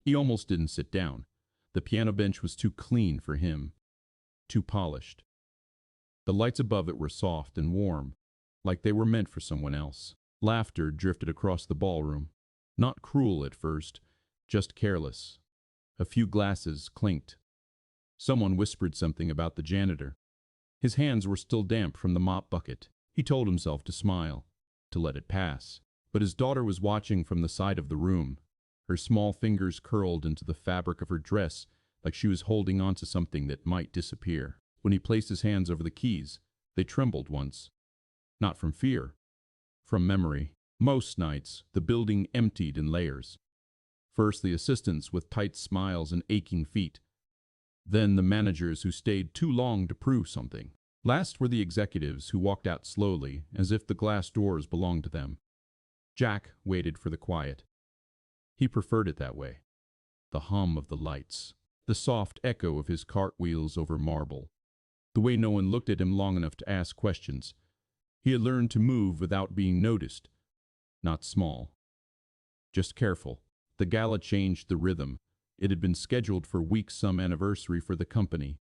He almost didn't sit down. The piano bench was too clean for him, too polished. The lights above it were soft and warm, like they were meant for someone else. Laughter drifted across the ballroom. Not cruel at first, just careless. A few glasses clinked. Someone whispered something about the janitor. His hands were still damp from the mop bucket. He told himself to smile, to let it pass. But his daughter was watching from the side of the room. Her small fingers curled into the fabric of her dress like she was holding on to something that might disappear. When he placed his hands over the keys, they trembled once. Not from fear, from memory. Most nights, the building emptied in layers. First the assistants with tight smiles and aching feet. Then the managers who stayed too long to prove something. Last were the executives who walked out slowly, as if the glass doors belonged to them. Jack waited for the quiet. He preferred it that way. The hum of the lights, the soft echo of his cartwheels over marble, the way no one looked at him long enough to ask questions. He had learned to move without being noticed. Not small, just careful. The gala changed the rhythm. It had been scheduled for weeks, some anniversary for the company.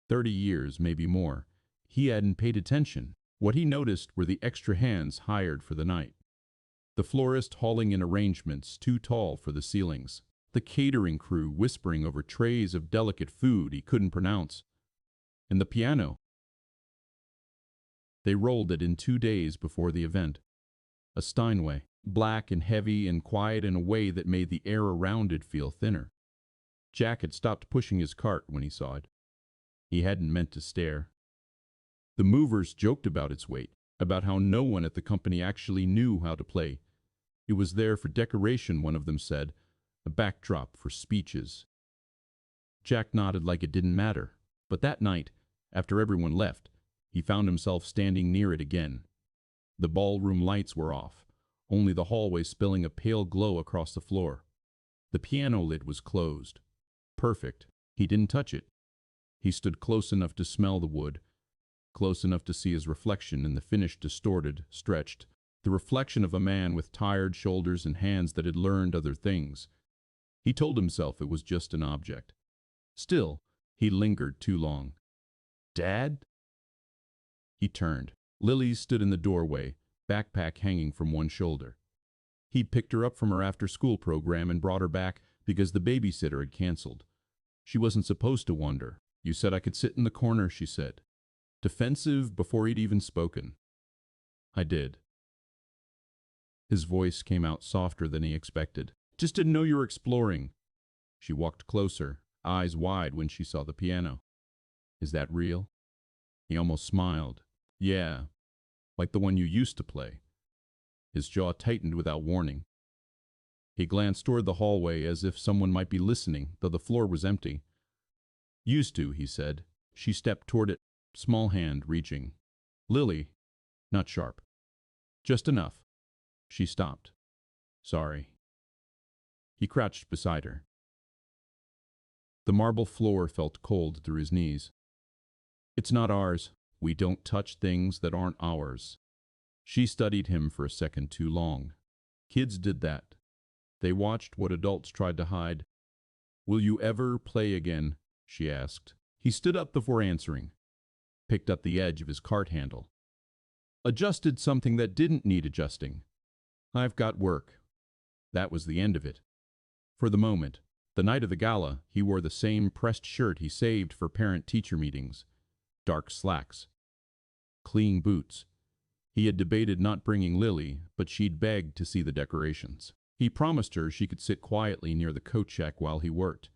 30 years, maybe more. He hadn't paid attention. What he noticed were the extra hands hired for the night. The florist hauling in arrangements too tall for the ceilings. The catering crew whispering over trays of delicate food he couldn't pronounce. And the piano. They rolled it in 2 days before the event. A Steinway, black and heavy and quiet in a way that made the air around it feel thinner. Jack had stopped pushing his cart when he saw it. He hadn't meant to stare. The movers joked about its weight, about how no one at the company actually knew how to play. It was there for decoration, one of them said, a backdrop for speeches. Jack nodded like it didn't matter, but that night, after everyone left, he found himself standing near it again. The ballroom lights were off, only the hallway spilling a pale glow across the floor. The piano lid was closed. Perfect. He didn't touch it. He stood close enough to smell the wood, close enough to see his reflection in the finished, distorted, stretched, the reflection of a man with tired shoulders and hands that had learned other things. He told himself it was just an object. Still, he lingered too long. "Dad?" He turned. Lily stood in the doorway, backpack hanging from one shoulder. He'd picked her up from her after-school program and brought her back because the babysitter had canceled. She wasn't supposed to wonder. "You said I could sit in the corner," she said, defensive before he'd even spoken. "I did." His voice came out softer than he expected. "Just didn't know you were exploring." She walked closer, eyes wide when she saw the piano. "Is that real?" He almost smiled. "Yeah, like the one you used to play." His jaw tightened without warning. He glanced toward the hallway as if someone might be listening, though the floor was empty. "Used to," he said. She stepped toward it, small hand reaching. "Lily, not sharp. Just enough." She stopped. "Sorry." He crouched beside her. The marble floor felt cold through his knees. "It's not ours. We don't touch things that aren't ours." She studied him for a second too long. Kids did that. They watched what adults tried to hide. "Will you ever play again?" she asked. He stood up before answering, picked up the edge of his cart handle, adjusted something that didn't need adjusting. "I've got work." That was the end of it. For the moment. The night of the gala, he wore the same pressed shirt he saved for parent-teacher meetings. Dark slacks. Clean boots. He had debated not bringing Lily, but she'd begged to see the decorations. He promised her she could sit quietly near the coat check while he worked.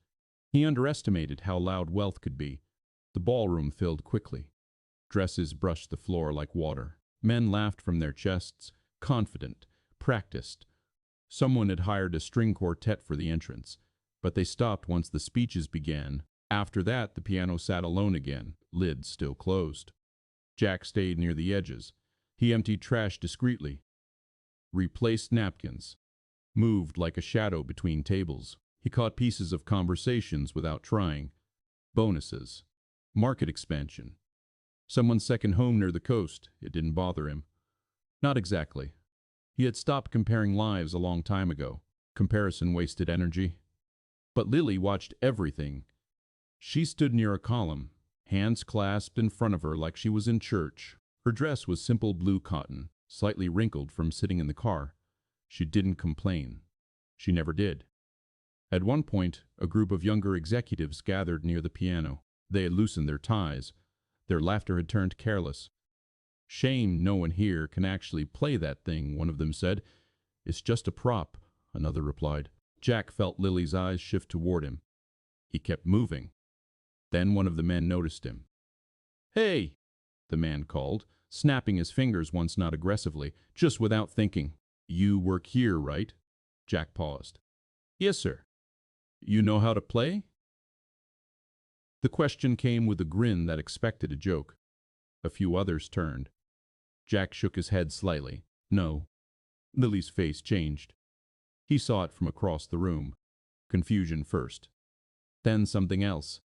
He underestimated how loud wealth could be. The ballroom filled quickly. Dresses brushed the floor like water. Men laughed from their chests, confident, practiced. Someone had hired a string quartet for the entrance, but they stopped once the speeches began. After that, the piano sat alone again, lid still closed. Jack stayed near the edges. He emptied trash discreetly, replaced napkins, moved like a shadow between tables. He caught pieces of conversations without trying. Bonuses. Market expansion. Someone's second home near the coast. It didn't bother him. Not exactly. He had stopped comparing lives a long time ago. Comparison wasted energy. But Lily watched everything. She stood near a column, hands clasped in front of her like she was in church. Her dress was simple blue cotton, slightly wrinkled from sitting in the car. She didn't complain. She never did. At one point, a group of younger executives gathered near the piano. They had loosened their ties. Their laughter had turned careless. "Shame no one here can actually play that thing," one of them said. "It's just a prop," another replied. Jack felt Lily's eyes shift toward him. He kept moving. Then one of the men noticed him. "Hey!" the man called, snapping his fingers once, not aggressively, just without thinking. "You work here, right?" Jack paused. "Yes, sir." "You know how to play?" The question came with a grin that expected a joke. A few others turned. Jack shook his head slightly. "No." Lily's face changed. He saw it from across the room. Confusion first. Then something else.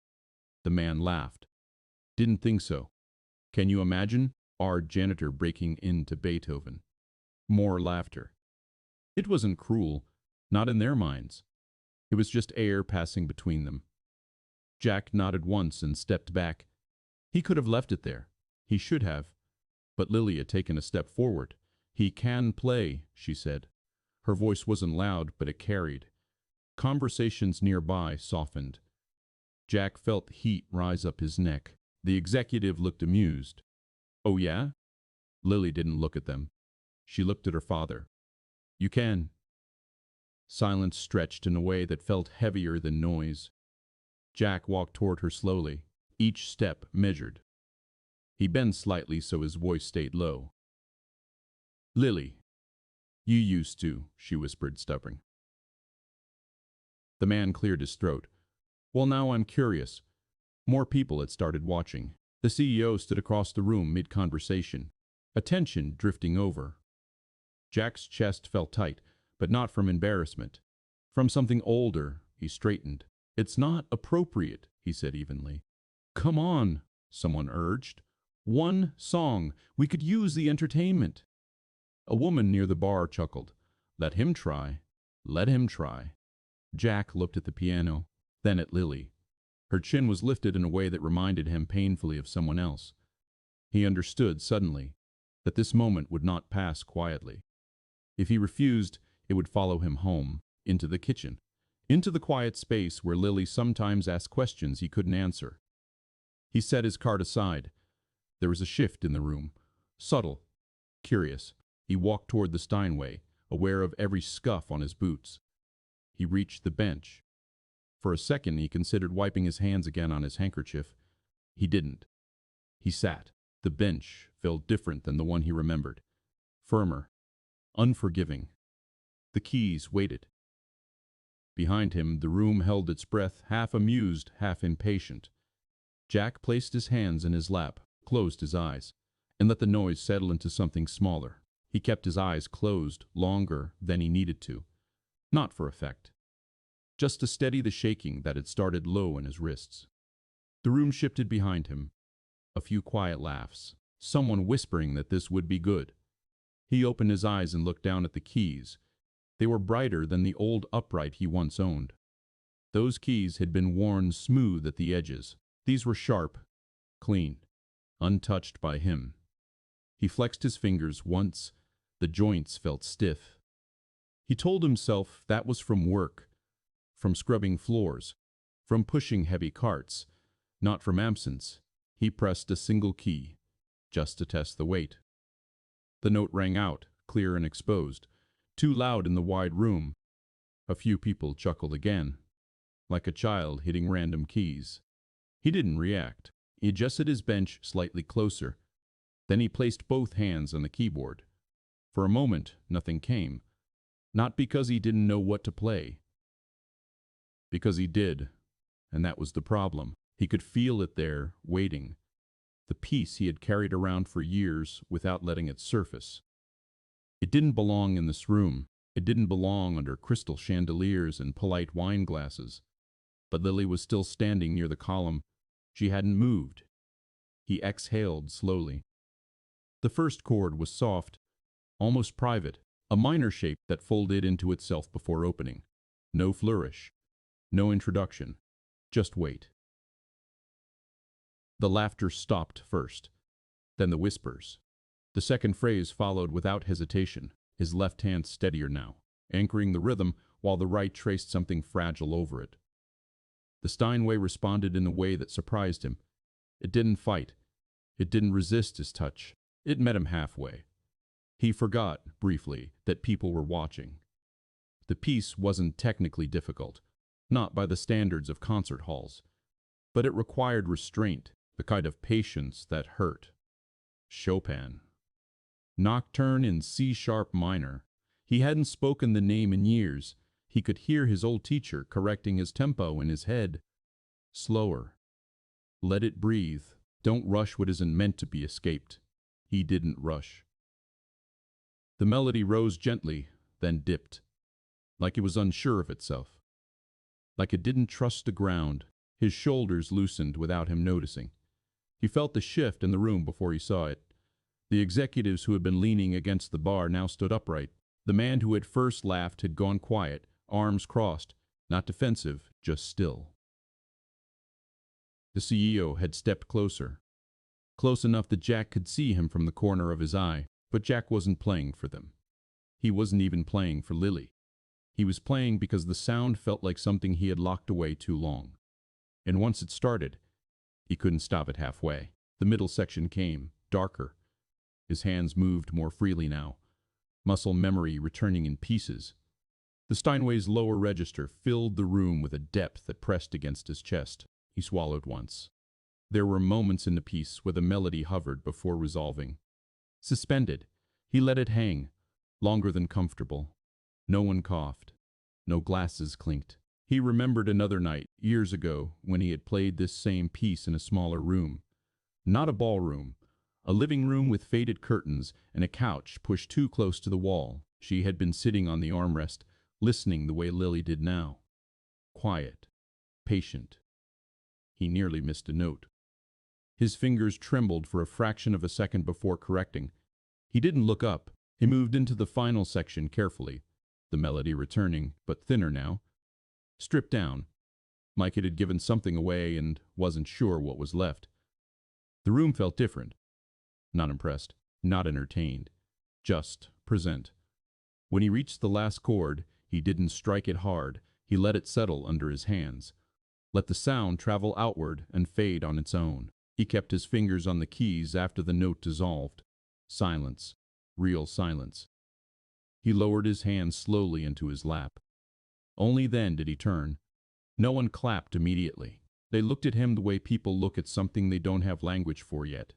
The man laughed. "Didn't think so. Can you imagine our janitor breaking into Beethoven?" More laughter. It wasn't cruel, not in their minds. It was just air passing between them. Jack nodded once and stepped back. He could have left it there. He should have. But Lily had taken a step forward. "He can play," she said. Her voice wasn't loud, but it carried. Conversations nearby softened. Jack felt heat rise up his neck. The executive looked amused. "Oh yeah?" Lily didn't look at them. She looked at her father. "You can." Silence stretched in a way that felt heavier than noise. Jack walked toward her slowly, each step measured. He bent slightly so his voice stayed low. "Lily, you used to," she whispered, stubborn. The man cleared his throat. "Well, now I'm curious." More people had started watching. The CEO stood across the room mid-conversation, attention drifting over. Jack's chest felt tight, but not from embarrassment. From something older. He straightened. "It's not appropriate," he said evenly. "Come on," someone urged. "One song. We could use the entertainment." A woman near the bar chuckled. "Let him try. Let him try." Jack looked at the piano, then at Lily. Her chin was lifted in a way that reminded him painfully of someone else. He understood suddenly that this moment would not pass quietly. If he refused, it would follow him home, into the kitchen, into the quiet space where Lily sometimes asked questions he couldn't answer. He set his card aside. There was a shift in the room, subtle, curious. He walked toward the Steinway, aware of every scuff on his boots. He reached the bench. For a second he considered wiping his hands again on his handkerchief. He didn't. He sat. The bench felt different than the one he remembered. Firmer, unforgiving. The keys waited. Behind him, the room held its breath, half amused, half impatient. Jack placed his hands in his lap, closed his eyes, and let the noise settle into something smaller. He kept his eyes closed longer than he needed to. Not for effect. Just to steady the shaking that had started low in his wrists. The room shifted behind him. A few quiet laughs. Someone whispering that this would be good. He opened his eyes and looked down at the keys. They were brighter than the old upright he once owned. Those keys had been worn smooth at the edges. These were sharp, clean, untouched by him. He flexed his fingers once. The joints felt stiff. He told himself that was from work, from scrubbing floors, from pushing heavy carts, not from absence. He pressed a single key, just to test the weight. The note rang out, clear and exposed, too loud in the wide room. A few people chuckled again, like a child hitting random keys. He didn't react. He adjusted his bench slightly closer. Then he placed both hands on the keyboard. For a moment, nothing came. Not because he didn't know what to play. Because he did, and that was the problem. He could feel it there, waiting. The piece he had carried around for years without letting it surface. It didn't belong in this room. It didn't belong under crystal chandeliers and polite wine glasses. But Lily was still standing near the column. She hadn't moved. He exhaled slowly. The first chord was soft, almost private, a minor shape that folded into itself before opening. No flourish. No introduction. Just wait. The laughter stopped first, then the whispers. The second phrase followed without hesitation, his left hand steadier now, anchoring the rhythm while the right traced something fragile over it. The Steinway responded in a way that surprised him. It didn't fight. It didn't resist his touch. It met him halfway. He forgot, briefly, that people were watching. The piece wasn't technically difficult, not by the standards of concert halls, but it required restraint, the kind of patience that hurt. Chopin. Nocturne in C-sharp minor. He hadn't spoken the name in years. He could hear his old teacher correcting his tempo in his head. Slower. Let it breathe. Don't rush what isn't meant to be escaped. He didn't rush. The melody rose gently, then dipped, like it was unsure of itself. Like it didn't trust the ground. His shoulders loosened without him noticing. He felt the shift in the room before he saw it. The executives who had been leaning against the bar now stood upright. The man who had first laughed had gone quiet, arms crossed, not defensive, just still. The CEO had stepped closer. Close enough that Jack could see him from the corner of his eye, but Jack wasn't playing for them. He wasn't even playing for Lily. He was playing because the sound felt like something he had locked away too long. And once it started, he couldn't stop it halfway. The middle section came, darker. His hands moved more freely now, muscle memory returning in pieces. The Steinway's lower register filled the room with a depth that pressed against his chest. He swallowed once. There were moments in the piece where the melody hovered before resolving. Suspended, he let it hang, longer than comfortable. No one coughed. No glasses clinked. He remembered another night, years ago, when he had played this same piece in a smaller room. Not a ballroom. A living room with faded curtains and a couch pushed too close to the wall. She had been sitting on the armrest, listening the way Lily did now. Quiet. Patient. He nearly missed a note. His fingers trembled for a fraction of a second before correcting. He didn't look up. He moved into the final section carefully, the melody returning, but thinner now. Stripped down. Mike had given something away and wasn't sure what was left. The room felt different. Not impressed, not entertained. Just present. When he reached the last chord, he didn't strike it hard. He let it settle under his hands. Let the sound travel outward and fade on its own. He kept his fingers on the keys after the note dissolved. Silence. Real silence. He lowered his hands slowly into his lap. Only then did he turn. No one clapped immediately. They looked at him the way people look at something they don't have language for yet.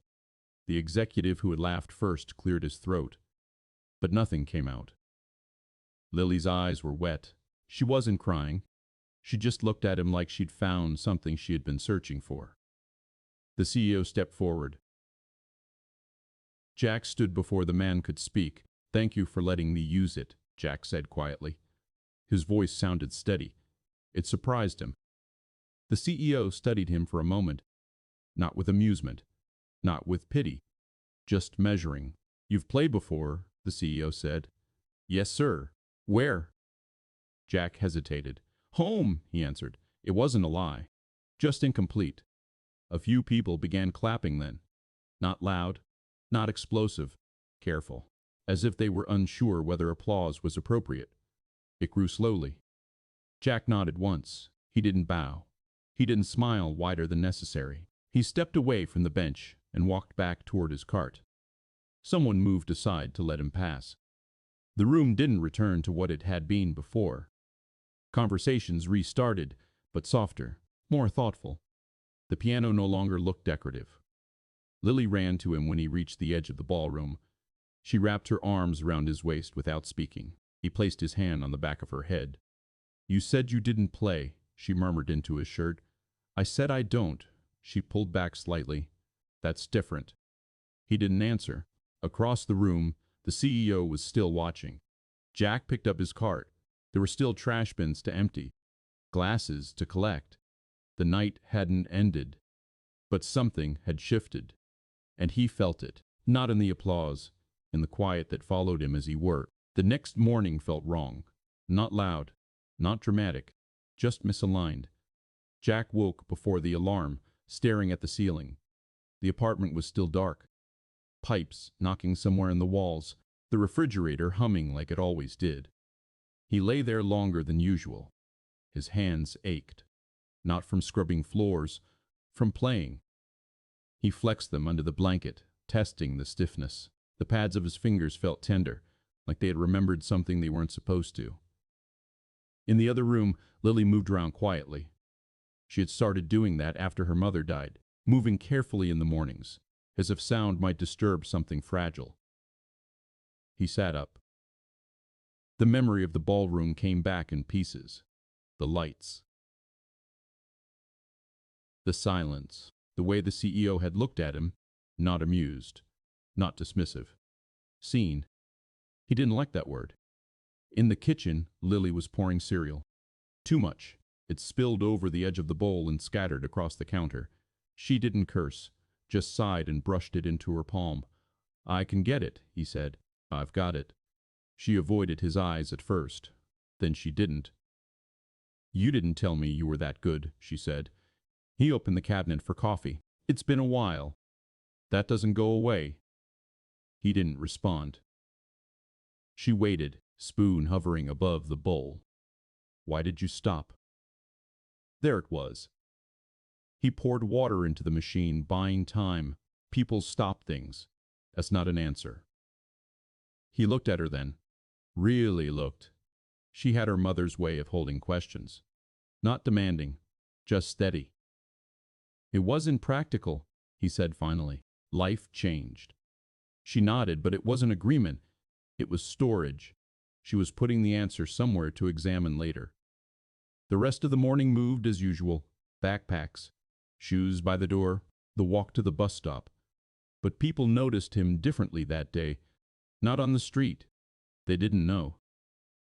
The executive who had laughed first cleared his throat. But nothing came out. Lily's eyes were wet. She wasn't crying. She just looked at him like she'd found something she had been searching for. The CEO stepped forward. Jack stood before the man could speak. "Thank you for letting me use it," Jack said quietly. His voice sounded steady. It surprised him. The CEO studied him for a moment, not with amusement, not with pity, just measuring. "You've played before," the CEO said. "Yes, sir." "Where?" Jack hesitated. "Home," he answered. It wasn't a lie, just incomplete. A few people began clapping then. Not loud, not explosive, careful, as if they were unsure whether applause was appropriate. It grew slowly. Jack nodded once. He didn't bow. He didn't smile wider than necessary. He stepped away from the bench and walked back toward his cart. Someone moved aside to let him pass. The room didn't return to what it had been before. Conversations restarted, but softer, more thoughtful. The piano no longer looked decorative. Lily ran to him when he reached the edge of the ballroom. She wrapped her arms around his waist without speaking. He placed his hand on the back of her head. "You said you didn't play," she murmured into his shirt. "I said I don't." She pulled back slightly. "That's different." He didn't answer. Across the room, the CEO was still watching. Jack picked up his cart. There were still trash bins to empty, glasses to collect. The night hadn't ended, but something had shifted, and he felt it, not in the applause, in the quiet that followed him as he worked. The next morning felt wrong, not loud, not dramatic, just misaligned. Jack woke before the alarm, staring at the ceiling. The apartment was still dark. Pipes knocking somewhere in the walls, the refrigerator humming like it always did. He lay there longer than usual. His hands ached, not from scrubbing floors, from playing. He flexed them under the blanket, testing the stiffness. The pads of his fingers felt tender, like they had remembered something they weren't supposed to. In the other room, Lily moved around quietly. She had started doing that after her mother died, moving carefully in the mornings, as if sound might disturb something fragile. He sat up. The memory of the ballroom came back in pieces. The lights. The silence. The way the CEO had looked at him, not amused, not dismissive. Seen. He didn't like that word. In the kitchen, Lily was pouring cereal. Too much. It spilled over the edge of the bowl and scattered across the counter. She didn't curse, just sighed and brushed it into her palm. "I can get it," he said. "I've got it." She avoided his eyes at first. Then she didn't. "You didn't tell me you were that good," she said. He opened the cabinet for coffee. "It's been a while." "That doesn't go away." He didn't respond. She waited, spoon hovering above the bowl. "Why did you stop?" There it was. He poured water into the machine, buying time. People stop things. That's not an answer. He looked at her then. Really looked. She had her mother's way of holding questions. Not demanding, just steady. "It wasn't practical," he said finally. "Life changed." She nodded, but it wasn't agreement. It was storage. She was putting the answer somewhere to examine later. The rest of the morning moved as usual. Backpacks, shoes by the door, the walk to the bus stop. But people noticed him differently that day. Not on the street. They didn't know.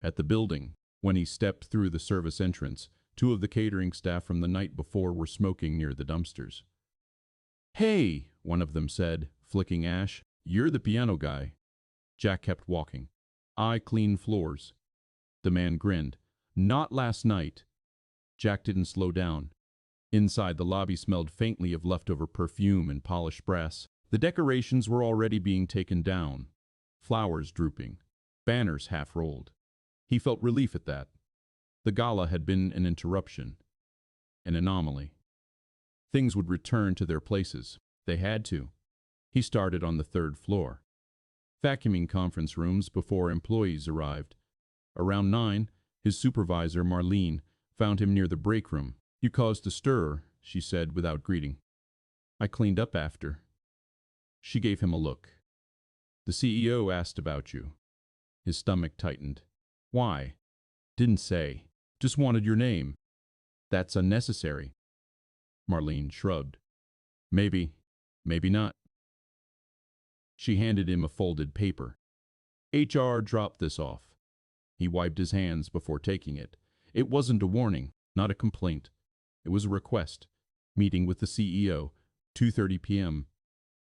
At the building, when he stepped through the service entrance, two of the catering staff from the night before were smoking near the dumpsters. "Hey," one of them said, flicking ash. "You're the piano guy." Jack kept walking. "I clean floors." The man grinned. "Not last night." Jack didn't slow down. Inside, the lobby smelled faintly of leftover perfume and polished brass. The decorations were already being taken down. Flowers drooping. Banners half rolled. He felt relief at that. The gala had been an interruption. An anomaly. Things would return to their places. They had to. He started on the third floor, vacuuming conference rooms before employees arrived. Around 9, his supervisor, Marlene, found him near the break room. "You caused a stir," she said without greeting. "I cleaned up after." She gave him a look. "The CEO asked about you." His stomach tightened. "Why?" "Didn't say. Just wanted your name." "That's unnecessary." Marlene shrugged. Maybe not." She handed him a folded paper. "HR dropped this off." He wiped his hands before taking it. It wasn't a warning, not a complaint. It was a request. Meeting with the CEO, 2:30 p.m.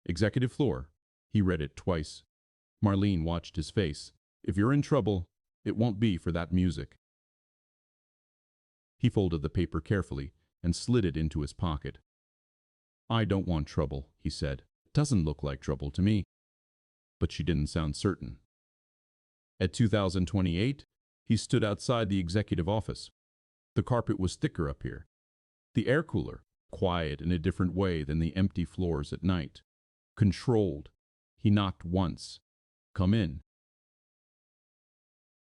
Executive floor. He read it twice. Marlene watched his face. "If you're in trouble, it won't be for that music." He folded the paper carefully and slid it into his pocket. "I don't want trouble," he said. "Doesn't look like trouble to me." But she didn't sound certain. At 2028, he stood outside the executive office. The carpet was thicker up here. The air cooler, quiet in a different way than the empty floors at night. Controlled. He knocked once. "Come in."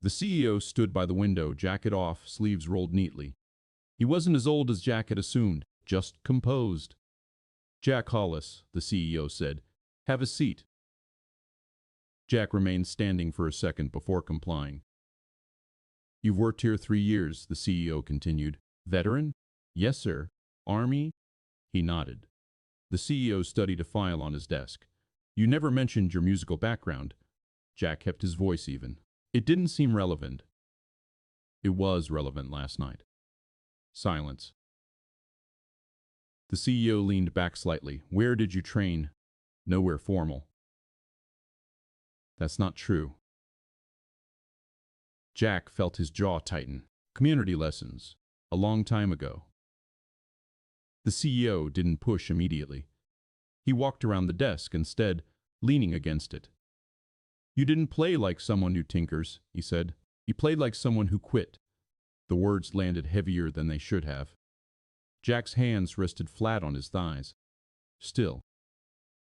The CEO stood by the window, jacket off, sleeves rolled neatly. He wasn't as old as Jack had assumed, just composed. "Jack Hollis," the CEO said. "Have a seat." Jack remained standing for a second before complying. "You've worked here 3 years," the CEO continued. "Veteran?" "Yes, sir." "Army?" He nodded. The CEO studied a file on his desk. "You never mentioned your musical background." Jack kept his voice even. It didn't seem relevant. It was relevant last night. Silence. The CEO leaned back slightly. "Where did you train?" "Nowhere formal." "That's not true." Jack felt his jaw tighten. "Community lessons. A long time ago. The CEO didn't push immediately. He walked around the desk instead, leaning against it. You didn't play like someone who tinkers, he said. You played like someone who quit. The words landed heavier than they should have. Jack's hands rested flat on his thighs. Still.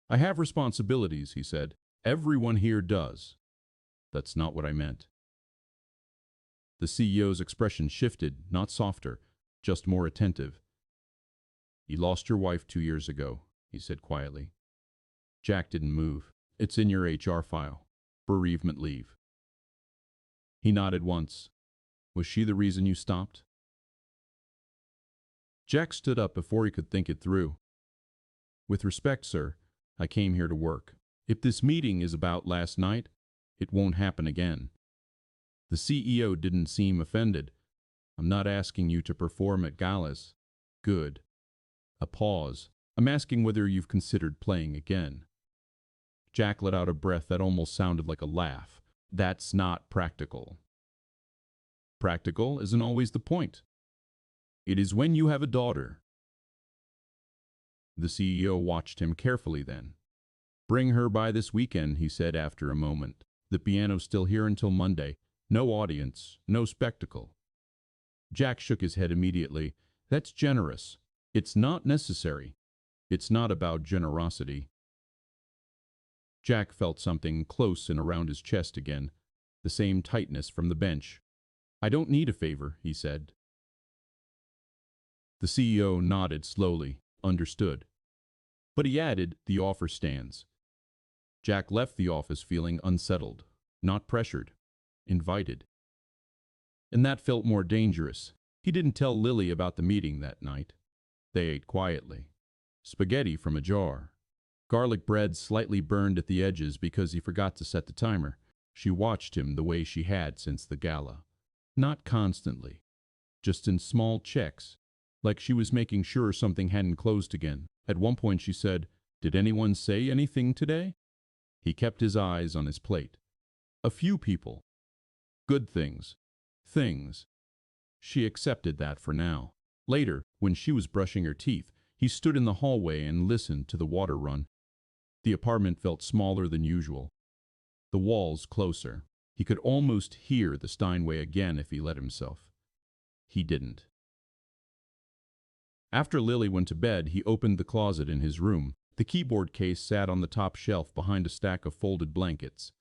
I have responsibilities, he said. Everyone here does. That's not what I meant. The CEO's expression shifted, not softer, just more attentive. You lost your wife 2 years ago, he said quietly. Jack didn't move. It's in your HR file. Bereavement leave. He nodded once. Was she the reason you stopped? Jack stood up before he could think it through. With respect, sir, I came here to work. If this meeting is about last night, it won't happen again. The CEO didn't seem offended. I'm not asking you to perform at galas. Good. A pause. I'm asking whether you've considered playing again. Jack let out a breath that almost sounded like a laugh. That's not practical. Practical isn't always the point. It is when you have a daughter. The CEO watched him carefully then. Bring her by this weekend, he said after a moment. The piano's still here until Monday. No audience, no spectacle. Jack shook his head immediately. That's generous. It's not necessary. It's not about generosity. Jack felt something close and around his chest again, the same tightness from the bench. I don't need a favor, he said. The CEO nodded slowly, understood. But he added, the offer stands. Jack left the office feeling unsettled, not pressured, invited. And that felt more dangerous. He didn't tell Lily about the meeting that night. They ate quietly. Spaghetti from a jar. Garlic bread slightly burned at the edges because he forgot to set the timer. She watched him the way she had since the gala. Not constantly. Just in small checks, like she was making sure something hadn't closed again. At one point she said, Did anyone say anything today? He kept his eyes on his plate. A few people. Good things. Things. She accepted that for now. Later, when she was brushing her teeth, he stood in the hallway and listened to the water run. The apartment felt smaller than usual. The walls closer. He could almost hear the Steinway again if he let himself. He didn't. After Lily went to bed, he opened the closet in his room. The keyboard case sat on the top shelf behind a stack of folded blankets.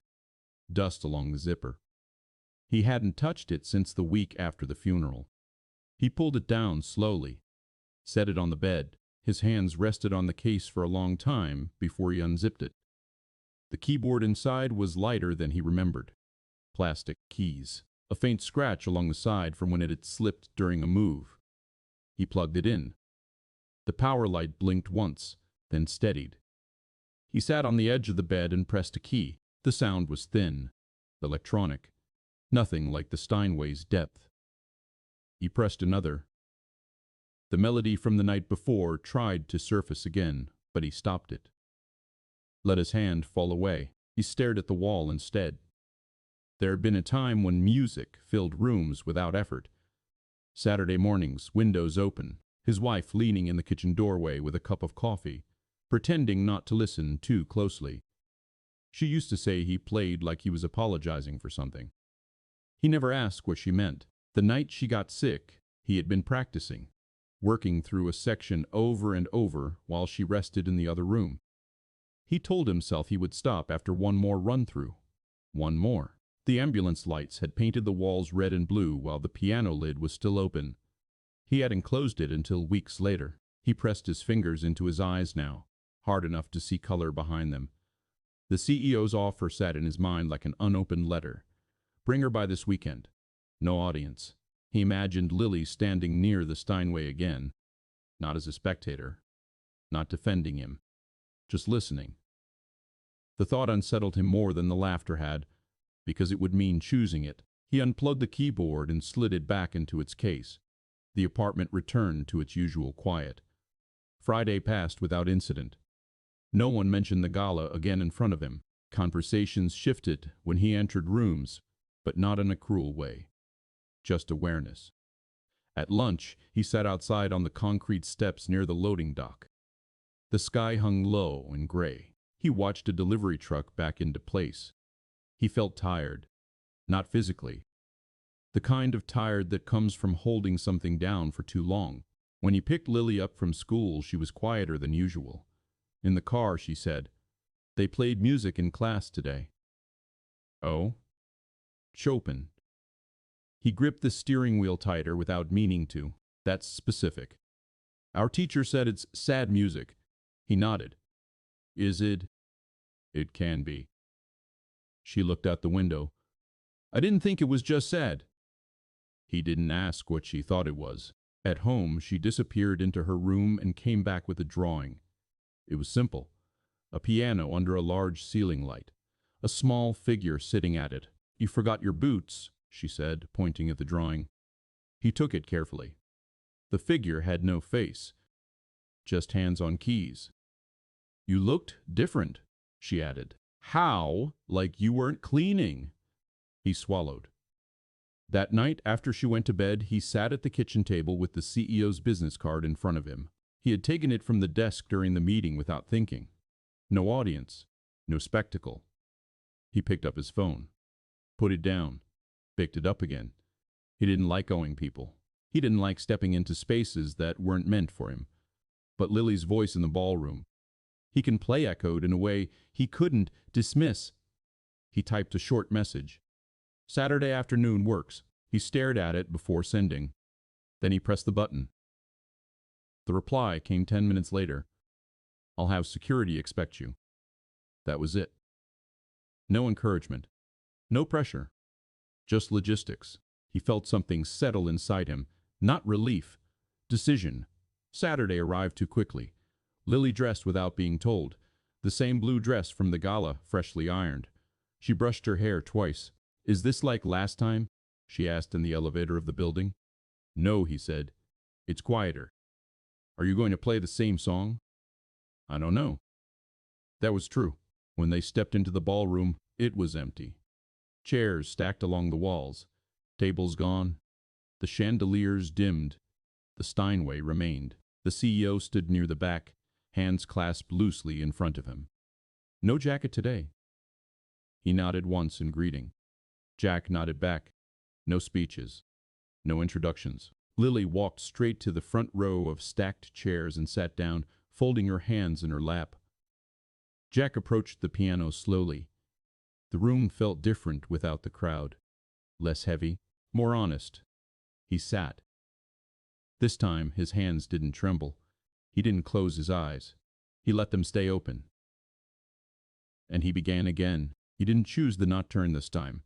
Dust along the zipper. He hadn't touched it since the week after the funeral. He pulled it down slowly, set it on the bed. His hands rested on the case for a long time before he unzipped it. The keyboard inside was lighter than he remembered. Plastic keys. A faint scratch along the side from when it had slipped during a move. He plugged it in. The power light blinked once, then steadied. He sat on the edge of the bed and pressed a key. The sound was thin, electronic, nothing like the Steinway's depth. He pressed another. The melody from the night before tried to surface again, but he stopped it. Let his hand fall away. He stared at the wall instead. There had been a time when music filled rooms without effort. Saturday mornings, windows open, his wife leaning in the kitchen doorway with a cup of coffee, pretending not to listen too closely. She used to say he played like he was apologizing for something. He never asked what she meant. The night she got sick, he had been practicing, working through a section over and over while she rested in the other room. He told himself he would stop after one more run-through. One more. The ambulance lights had painted the walls red and blue while the piano lid was still open. He hadn't closed it until weeks later. He pressed his fingers into his eyes now, hard enough to see color behind them. The CEO's offer sat in his mind like an unopened letter. Bring her by this weekend. No audience. He imagined Lily standing near the Steinway again, not as a spectator, not defending him, just listening. The thought unsettled him more than the laughter had, because it would mean choosing it. He unplugged the keyboard and slid it back into its case. The apartment returned to its usual quiet. Friday passed without incident. No one mentioned the gala again in front of him. Conversations shifted when he entered rooms, but not in a cruel way. Just awareness. At lunch, he sat outside on the concrete steps near the loading dock. The sky hung low and gray. He watched a delivery truck back into place. He felt tired, not physically. The kind of tired that comes from holding something down for too long. When he picked Lily up from school, she was quieter than usual. In the car, she said, "They played music in class today." "Oh?" "Chopin." He gripped the steering wheel tighter without meaning to. "That's specific." "Our teacher said it's sad music." He nodded. "Is it?" "It can be." She looked out the window. "I didn't think it was just sad." He didn't ask what she thought it was. At home, she disappeared into her room and came back with a drawing. It was simple. A piano under a large ceiling light. A small figure sitting at it. "You forgot your boots," she said, pointing at the drawing. He took it carefully. The figure had no face, just hands on keys. "You looked different," she added. "How? Like you weren't cleaning." He swallowed. That night, after she went to bed, he sat at the kitchen table with the CEO's business card in front of him. He had taken it from the desk during the meeting without thinking. No audience, no spectacle. He picked up his phone, put it down, picked it up again. He didn't like owing people. He didn't like stepping into spaces that weren't meant for him. But Lily's voice in the ballroom. He can play echoed in a way he couldn't dismiss. He typed a short message. "Saturday afternoon works." He stared at it before sending. Then he pressed the button. The reply came 10 minutes later. "I'll have security expect you." That was it. No encouragement. No pressure. Just logistics. He felt something settle inside him. Not relief. Decision. Saturday arrived too quickly. Lily dressed without being told. The same blue dress from the gala, freshly ironed. She brushed her hair twice. "Is this like last time?" she asked in the elevator of the building. "No," he said. "It's quieter." "Are you going to play the same song?" "I don't know." That was true. When they stepped into the ballroom, it was empty. Chairs stacked along the walls. Tables gone. The chandeliers dimmed. The Steinway remained. The CEO stood near the back, hands clasped loosely in front of him. "No jacket today." He nodded once in greeting. Jack nodded back. No speeches. No introductions. Lily walked straight to the front row of stacked chairs and sat down, folding her hands in her lap. Jack approached the piano slowly. The room felt different without the crowd. Less heavy, more honest. He sat. This time his hands didn't tremble. He didn't close his eyes. He let them stay open. And he began again. He didn't choose the nocturne this time.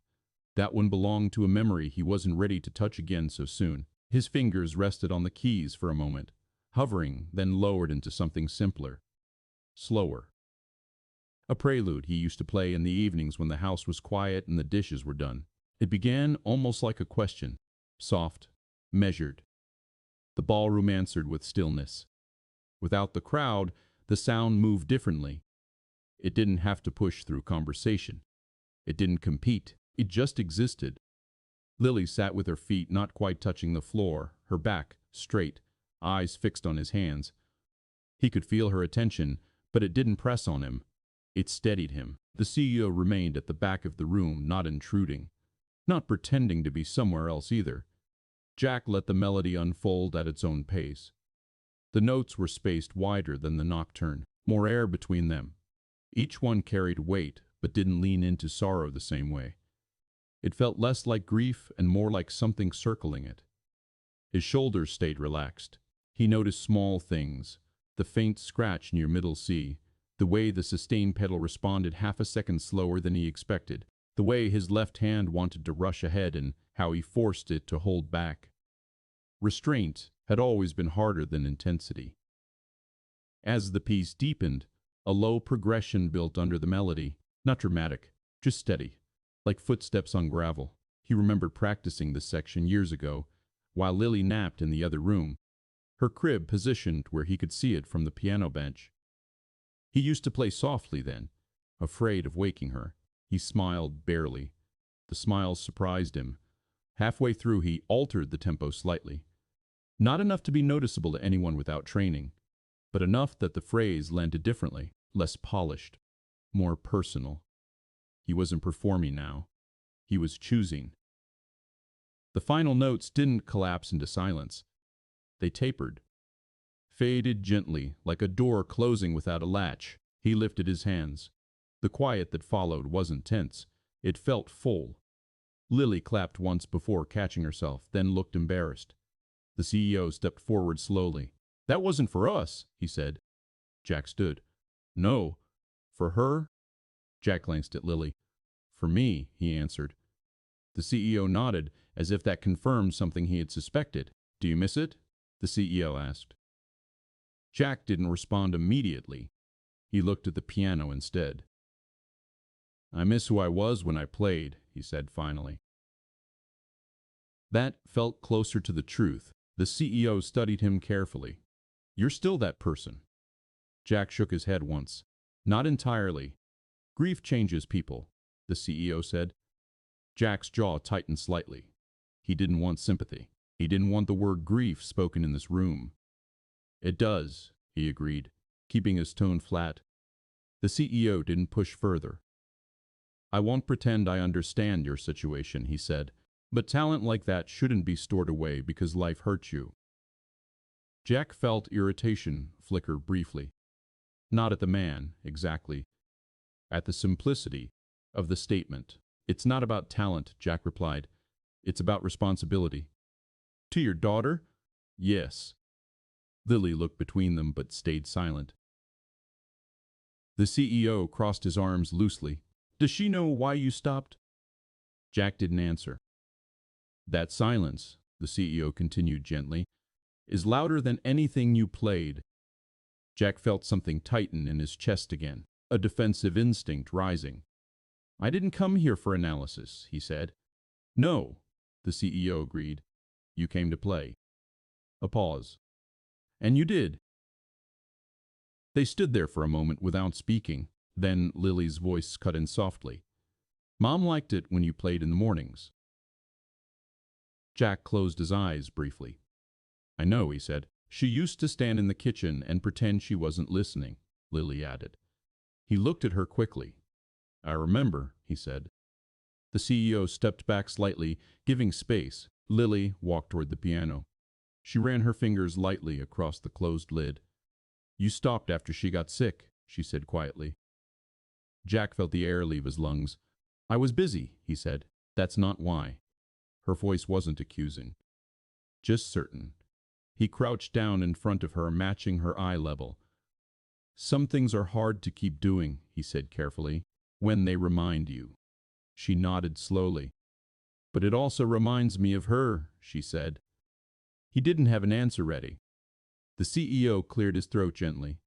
That one belonged to a memory he wasn't ready to touch again so soon. His fingers rested on the keys for a moment, hovering, then lowered into something simpler, slower. A prelude he used to play in the evenings when the house was quiet and the dishes were done. It began almost like a question, soft, measured. The ballroom answered with stillness. Without the crowd, the sound moved differently. It didn't have to push through conversation. It didn't compete. It just existed. Lily sat with her feet not quite touching the floor, her back straight, eyes fixed on his hands. He could feel her attention, but it didn't press on him. It steadied him. The CEO remained at the back of the room, not intruding, not pretending to be somewhere else either. Jack let the melody unfold at its own pace. The notes were spaced wider than the nocturne, more air between them. Each one carried weight, but didn't lean into sorrow the same way. It felt less like grief and more like something circling it. His shoulders stayed relaxed. He noticed small things, the faint scratch near middle C, the way the sustain pedal responded half a second slower than he expected, the way his left hand wanted to rush ahead and how he forced it to hold back. Restraint had always been harder than intensity. As the piece deepened, a low progression built under the melody, not dramatic, just steady, like footsteps on gravel. He remembered practicing this section years ago, while Lily napped in the other room, her crib positioned where he could see it from the piano bench. He used to play softly then, afraid of waking her. He smiled barely. The smile surprised him. Halfway through, he altered the tempo slightly. Not enough to be noticeable to anyone without training, but enough that the phrase landed differently, less polished, more personal. He wasn't performing now. He was choosing. The final notes didn't collapse into silence. They tapered, faded gently, like a door closing without a latch. He lifted his hands. The quiet that followed wasn't tense. It felt full. Lily clapped once before catching herself, then looked embarrassed. The CEO stepped forward slowly. "That wasn't for us," he said. Jack stood. "No. For her?" Jack glanced at Lily. "For me," he answered. The CEO nodded, as if that confirmed something he had suspected. "Do you miss it?" the CEO asked. Jack didn't respond immediately. He looked at the piano instead. "I miss who I was when I played," he said finally. That felt closer to the truth. The CEO studied him carefully. "You're still that person." Jack shook his head once. "Not entirely. Grief changes people," the CEO said. Jack's jaw tightened slightly. He didn't want sympathy. He didn't want the word grief spoken in this room. "It does," he agreed, keeping his tone flat. The CEO didn't push further. "I won't pretend I understand your situation," he said, "but talent like that shouldn't be stored away because life hurts you." Jack felt irritation flicker briefly. Not at the man, exactly. At the simplicity of the statement. "It's not about talent," Jack replied. "It's about responsibility." "To your daughter?" "Yes." Lily looked between them but stayed silent. The CEO crossed his arms loosely. "Does she know why you stopped?" Jack didn't answer. "That silence," the CEO continued gently, "is louder than anything you played." Jack felt something tighten in his chest again, a defensive instinct rising. "I didn't come here for analysis," he said. "No," the CEO agreed. "You came to play." A pause. "And you did." They stood there for a moment without speaking. Then Lily's voice cut in softly. "Mom liked it when you played in the mornings." Jack closed his eyes briefly. "I know," he said. "She used to stand in the kitchen and pretend she wasn't listening," Lily added. He looked at her quickly. "I remember," he said. The CEO stepped back slightly, giving space. Lily walked toward the piano. She ran her fingers lightly across the closed lid. "You stopped after she got sick," she said quietly. Jack felt the air leave his lungs. "I was busy," he said. "That's not why." Her voice wasn't accusing, just certain. He crouched down in front of her, matching her eye level. "Some things are hard to keep doing," he said carefully, "when they remind you." She nodded slowly. "But it also reminds me of her," she said. He didn't have an answer ready. The CEO cleared his throat gently.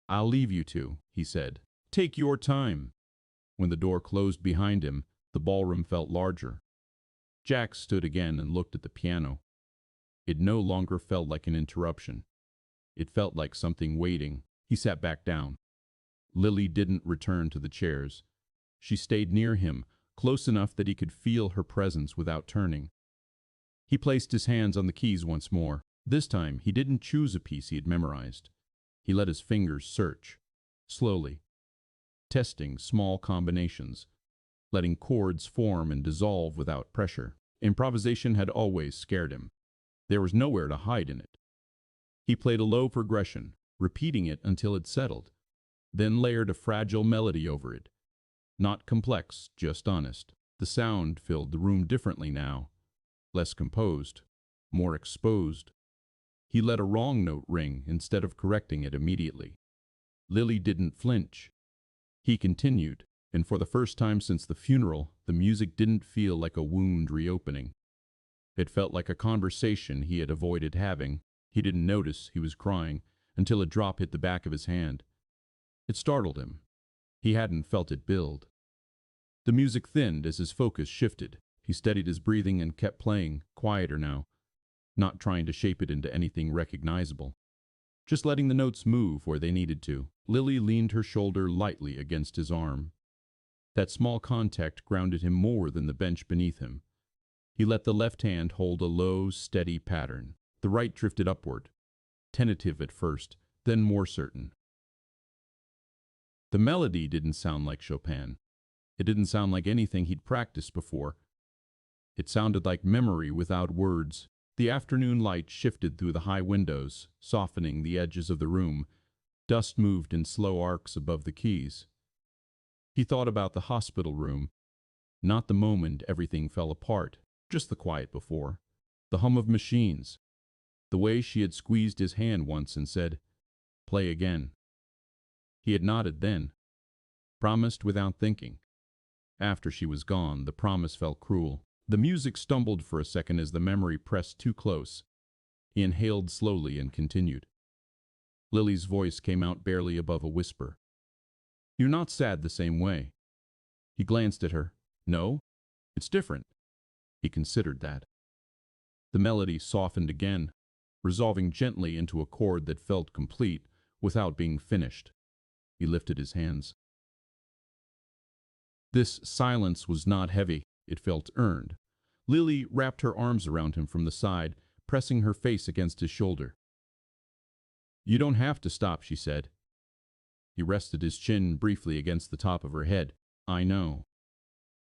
"I'll leave you two," he said. "Take your time." When the door closed behind him, the ballroom felt larger. Jack stood again and looked at the piano. It no longer felt like an interruption. It felt like something waiting. He sat back down. Lily didn't return to the chairs. She stayed near him, close enough that he could feel her presence without turning. He placed his hands on the keys once more. This time, he didn't choose a piece he had memorized. He let his fingers search, slowly, testing small combinations, letting chords form and dissolve without pressure. Improvisation had always scared him. There was nowhere to hide in it. He played a low progression, repeating it until it settled, then layered a fragile melody over it. Not complex, just honest. The sound filled the room differently now, less composed, more exposed. He let a wrong note ring instead of correcting it immediately. Lily didn't flinch. He continued, and for the first time since the funeral, the music didn't feel like a wound reopening. It felt like a conversation he had avoided having. He didn't notice he was crying until a drop hit the back of his hand. It startled him. He hadn't felt it build. The music thinned as his focus shifted. He steadied his breathing and kept playing, quieter now, not trying to shape it into anything recognizable. Just letting the notes move where they needed to. Lily leaned her shoulder lightly against his arm. That small contact grounded him more than the bench beneath him. He let the left hand hold a low, steady pattern. The right drifted upward, tentative at first, then more certain. The melody didn't sound like Chopin. It didn't sound like anything he'd practiced before. It sounded like memory without words. The afternoon light shifted through the high windows, softening the edges of the room. Dust moved in slow arcs above the keys. He thought about the hospital room, not the moment everything fell apart, just the quiet before, the hum of machines, the way she had squeezed his hand once and said, "Play again." He had nodded then, promised without thinking. After she was gone, the promise felt cruel. The music stumbled for a second as the memory pressed too close. He inhaled slowly and continued. Lily's voice came out barely above a whisper. "You're not sad the same way." He glanced at her. "No, it's different." He considered that. The melody softened again, resolving gently into a chord that felt complete without being finished. He lifted his hands. This silence was not heavy. It felt earned. Lily wrapped her arms around him from the side, pressing her face against his shoulder. "You don't have to stop," she said. He rested his chin briefly against the top of her head. "I know."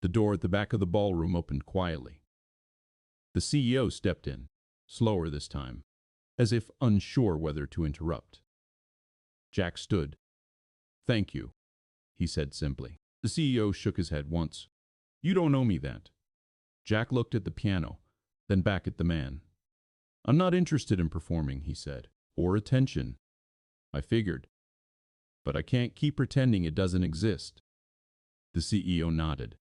The door at the back of the ballroom opened quietly. The CEO stepped in, slower this time, as if unsure whether to interrupt. Jack stood. "Thank you," he said simply. The CEO shook his head once. "You don't owe me that." Jack looked at the piano, then back at the man. "I'm not interested in performing," he said, "or attention. I figured. But I can't keep pretending it doesn't exist." The CEO nodded.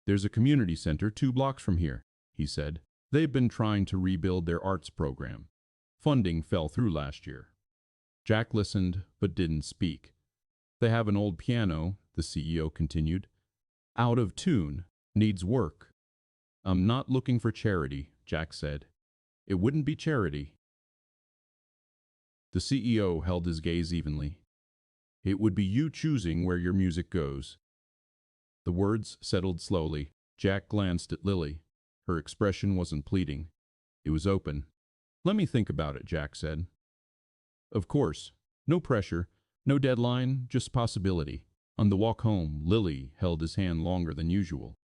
"There's a community center 2 blocks from here," he said. "They've been trying to rebuild their arts program. Funding fell through last year." Jack listened, but didn't speak. "They have an old piano," the CEO continued. "Out of tune, needs work." "I'm not looking for charity," Jack said. "It wouldn't be charity." The CEO held his gaze evenly. "It would be you choosing where your music goes." The words settled slowly. Jack glanced at Lily. Her expression wasn't pleading. It was open. "Let me think about it," Jack said. "Of course. No pressure, no deadline, just possibility." On the walk home, Lily held his hand longer than usual.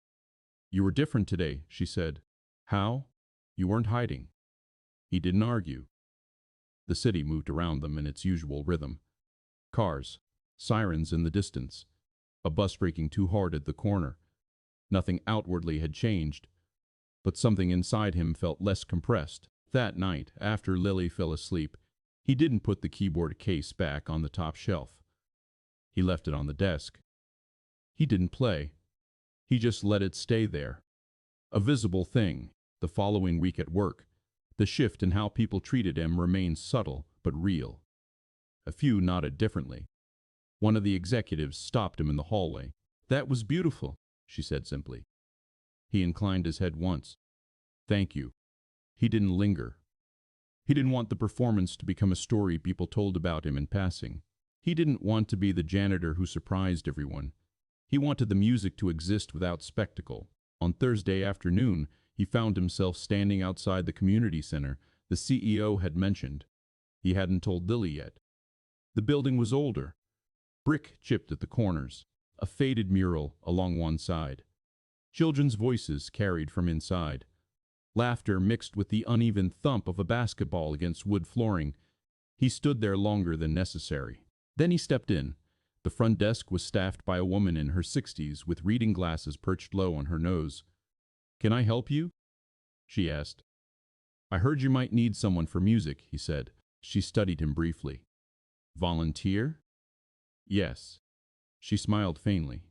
"You were different today," she said. "How?" "You weren't hiding." He didn't argue. The city moved around them in its usual rhythm. Cars, sirens in the distance, a bus braking too hard at the corner. Nothing outwardly had changed, but something inside him felt less compressed. That night, after Lily fell asleep, he didn't put the keyboard case back on the top shelf. He left it on the desk. He didn't play. He just let it stay there. A visible thing. The following week at work, the shift in how people treated him remained subtle but real. A few nodded differently. One of the executives stopped him in the hallway. "That was beautiful," she said simply. He inclined his head once. "Thank you." He didn't linger. He didn't want the performance to become a story people told about him in passing. He didn't want to be the janitor who surprised everyone. He wanted the music to exist without spectacle. On Thursday afternoon, he found himself standing outside the community center the CEO had mentioned. He hadn't told Lily yet. The building was older. Brick chipped at the corners, a faded mural along one side. Children's voices carried from inside. Laughter mixed with the uneven thump of a basketball against wood flooring. He stood there longer than necessary. Then he stepped in. The front desk was staffed by a woman in her 60s with reading glasses perched low on her nose. "Can I help you?" she asked. "I heard you might need someone for music," he said. She studied him briefly. "Volunteer?" "Yes." She smiled faintly.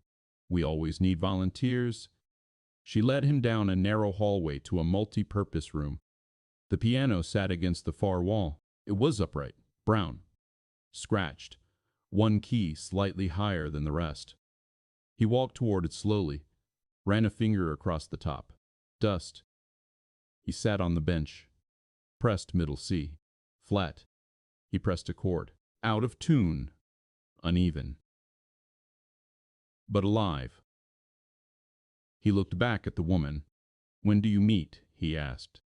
"We always need volunteers." She led him down a narrow hallway to a multi-purpose room. The piano sat against the far wall. It was upright, brown, scratched, one key slightly higher than the rest. He walked toward it slowly, ran a finger across the top. Dust. He sat on the bench, pressed middle C. Flat. He pressed a chord. Out of tune. Uneven. But alive. He looked back at the woman. "When do you meet?" he asked.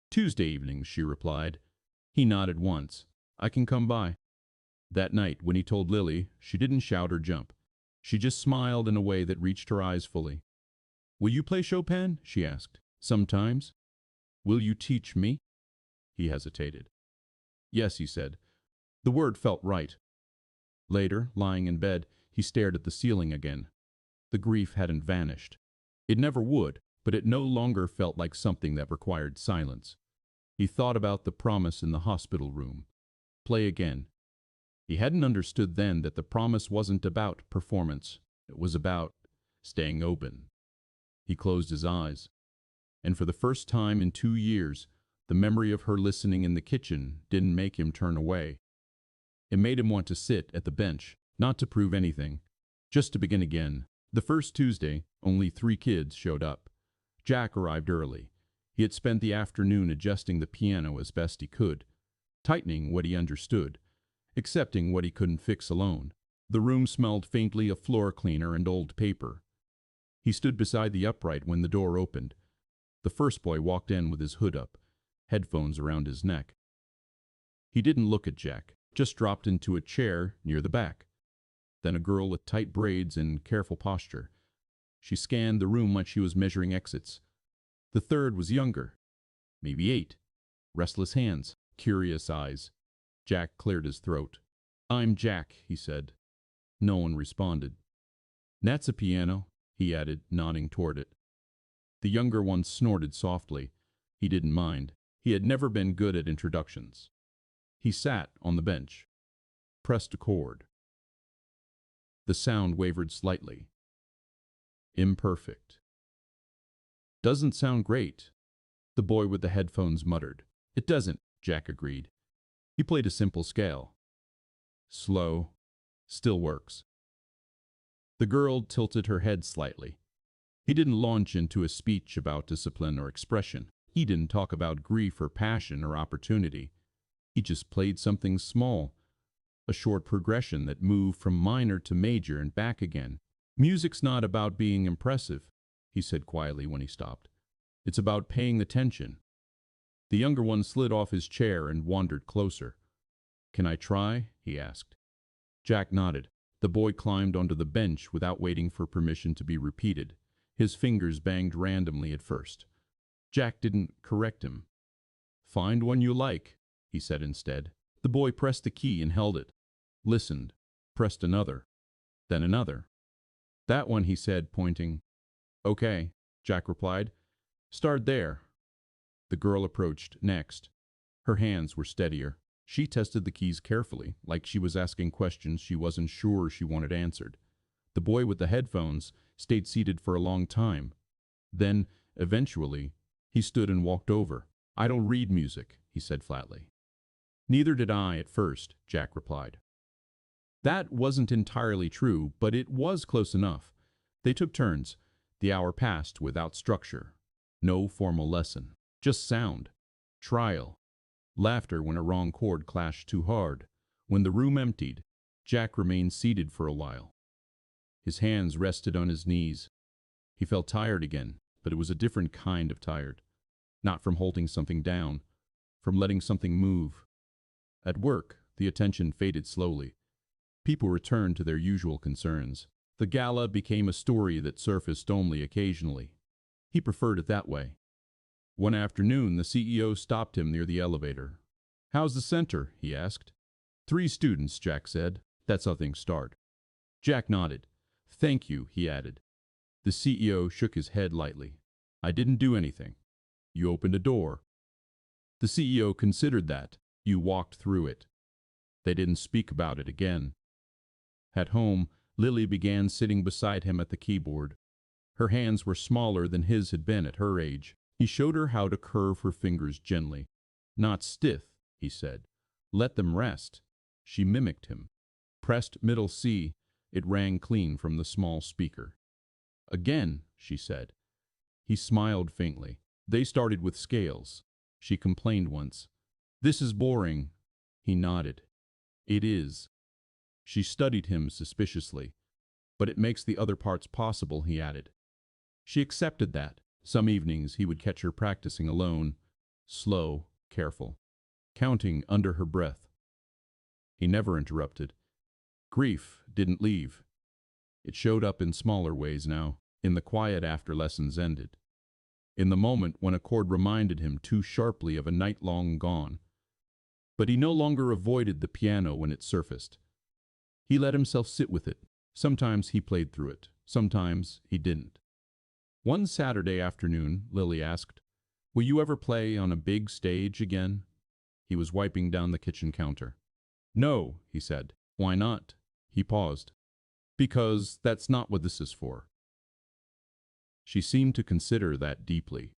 Tuesday evenings, she replied. He nodded once. I can come by. That night, when he told Lily, she didn't shout or jump. She just smiled in a way that reached her eyes fully. Will you play Chopin? She asked. Sometimes. Will you teach me? He hesitated. Yes, he said. The word felt right. Later, lying in bed, he stared at the ceiling again. The grief hadn't vanished. It never would, but it no longer felt like something that required silence. He thought about the promise in the hospital room. Play again. He hadn't understood then that the promise wasn't about performance. It was about staying open. He closed his eyes. And for the first time in 2 years, the memory of her listening in the kitchen didn't make him turn away. It made him want to sit at the bench, not to prove anything, just to begin again. The first Tuesday, only 3 kids showed up. Jack arrived early. He had spent the afternoon adjusting the piano as best he could, tightening what he understood, accepting what he couldn't fix alone. The room smelled faintly of floor cleaner and old paper. He stood beside the upright when the door opened. The first boy walked in with his hood up, headphones around his neck. He didn't look at Jack, just dropped into a chair near the back. Then a girl with tight braids and careful posture. She scanned the room like she was measuring exits. The third was younger, maybe 8. Restless hands, curious eyes. Jack cleared his throat. I'm Jack, he said. No one responded. That's a piano, he added, nodding toward it. The younger one snorted softly. He didn't mind. He had never been good at introductions. He sat on the bench, pressed a chord. The sound wavered slightly. Imperfect. Doesn't sound great, the boy with the headphones muttered. It doesn't, Jack agreed. He played a simple scale. Slow, still works. The girl tilted her head slightly. He didn't launch into a speech about discipline or expression. He didn't talk about grief or passion or opportunity. He just played something small, a short progression that moved from minor to major and back again. Music's not about being impressive, he said quietly when he stopped. It's about paying attention. The younger one slid off his chair and wandered closer. Can I try? He asked. Jack nodded. The boy climbed onto the bench without waiting for permission to be repeated. His fingers banged randomly at first. Jack didn't correct him. Find one you like, he said instead. The boy pressed the key and held it. Listened. Pressed another. Then another. That one, he said, pointing. Okay, Jack replied. Start there. The girl approached next. Her hands were steadier. She tested the keys carefully, like she was asking questions she wasn't sure she wanted answered. The boy with the headphones stayed seated for a long time. Then, eventually, he stood and walked over. I don't read music, he said flatly. Neither did I at first, Jack replied. That wasn't entirely true, but it was close enough. They took turns. The hour passed without structure. No formal lesson. Just sound. Trial. Laughter when a wrong chord clashed too hard. When the room emptied, Jack remained seated for a while. His hands rested on his knees. He felt tired again, but it was a different kind of tired. Not from holding something down, from letting something move. At work, the attention faded slowly. People returned to their usual concerns. The gala became a story that surfaced only occasionally. He preferred it that way. One afternoon, the CEO stopped him near the elevator. How's the center? He asked. 3 students, Jack said. That's how things start. Jack nodded. Thank you, he added. The CEO shook his head lightly. I didn't do anything. You opened a door. The CEO considered that. You walked through it. They didn't speak about it again. At home, Lily began sitting beside him at the keyboard. Her hands were smaller than his had been at her age. He showed her how to curve her fingers gently. Not stiff, he said. Let them rest. She mimicked him. Pressed middle C. It rang clean from the small speaker. Again, she said. He smiled faintly. They started with scales. She complained once. This is boring. He nodded. It is. She studied him suspiciously. But it makes the other parts possible, he added. She accepted that. Some evenings he would catch her practicing alone. slow, careful, counting under her breath. He never interrupted. Grief didn't leave. It showed up in smaller ways now, in the quiet after lessons ended, in the moment when a chord reminded him too sharply of a night long gone. But he no longer avoided the piano when it surfaced. He let himself sit with it. Sometimes he played through it, sometimes he didn't. One Saturday afternoon, Lily asked, "Will you ever play on a big stage again?" He was wiping down the kitchen counter. "No," he said. "Why not?" He paused. "Because that's not what this is for." She seemed to consider that deeply.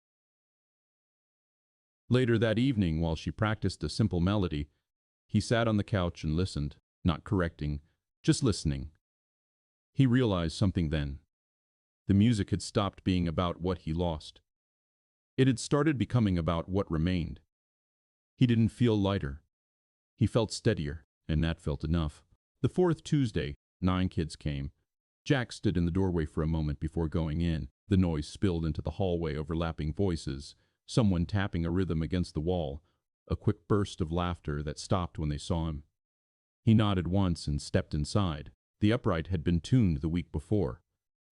Later that evening, while she practiced a simple melody, he sat on the couch and listened, not correcting, just listening. He realized something then. The music had stopped being about what he lost. It had started becoming about what remained. He didn't feel lighter. He felt steadier, and that felt enough. The fourth Tuesday, 9 kids came. Jack stood in the doorway for a moment before going in. The noise spilled into the hallway, overlapping voices, someone tapping a rhythm against the wall, a quick burst of laughter that stopped when they saw him. He nodded once and stepped inside. The upright had been tuned the week before.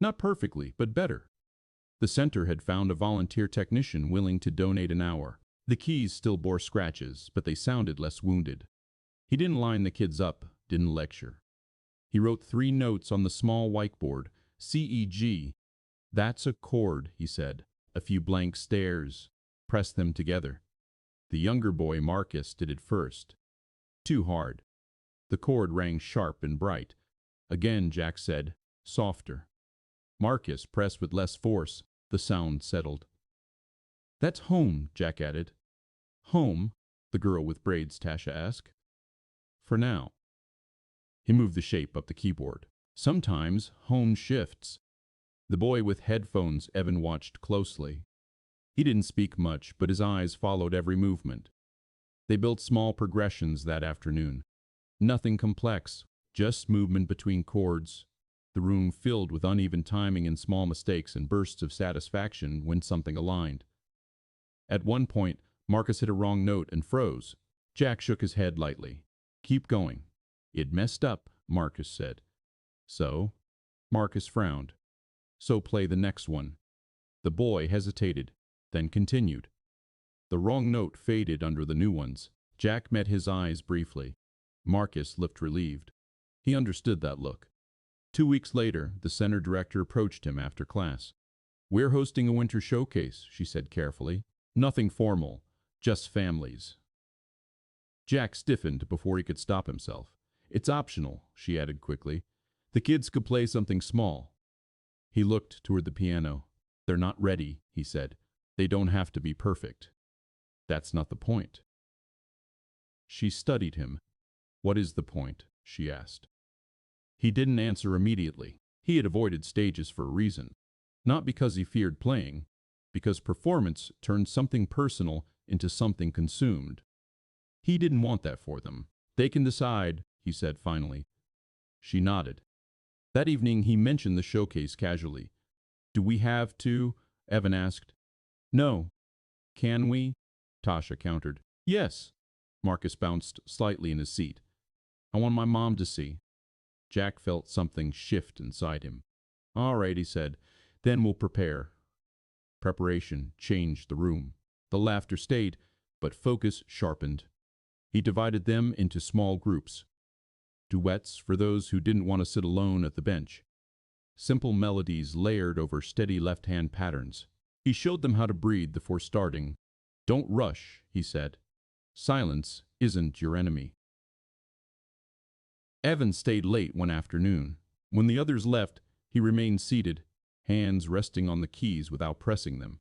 Not perfectly, but better. The center had found a volunteer technician willing to donate an hour. The keys still bore scratches, but they sounded less wounded. He didn't line the kids up, didn't lecture. He wrote 3 notes on the small whiteboard. C-E-G. "That's a chord," he said. A few blank stares. Press them together. The younger boy, Marcus, did it first. Too hard. The chord rang sharp and bright. Again, Jack said, "Softer." Marcus pressed with less force. The sound settled. "That's home," Jack added. "Home?" the girl with braids, Tasha asked. "For now." He moved the shape up the keyboard. "Sometimes home shifts." The boy with headphones, Evan, watched closely. He didn't speak much, but his eyes followed every movement. They built small progressions that afternoon. Nothing complex, just movement between chords. The room filled with uneven timing and small mistakes and bursts of satisfaction when something aligned. At one point, Marcus hit a wrong note and froze. Jack shook his head lightly. "Keep going." "It messed up," Marcus said. "So?" Marcus frowned. "So play the next one." The boy hesitated, then continued. The wrong note faded under the new ones. Jack met his eyes briefly. Marcus looked relieved. He understood that look. 2 weeks later, the center director approached him after class. "We're hosting a winter showcase," she said carefully. "Nothing formal, just families." Jack stiffened before he could stop himself. "It's optional," she added quickly. "The kids could play something small." He looked toward the piano. "They're not ready," he said. "They don't have to be perfect." "That's not the point." She studied him. "What is the point?" she asked. He didn't answer immediately. He had avoided stages for a reason. Not because he feared playing, because performance turned something personal into something consumed. He didn't want that for them. "They can decide," he said finally. She nodded. That evening he mentioned the showcase casually. "Do we have to?" Evan asked. "No." "Can we?" Tasha countered. "Yes." Marcus bounced slightly in his seat. "I want my mom to see." Jack felt something shift inside him. "All right," he said. "Then we'll prepare." Preparation changed the room. The laughter stayed, but focus sharpened. He divided them into small groups. Duets for those who didn't want to sit alone at the bench. Simple melodies layered over steady left-hand patterns. He showed them how to breathe before starting. "Don't rush," he said. "Silence isn't your enemy." Evan stayed late one afternoon. When the others left, he remained seated, hands resting on the keys without pressing them.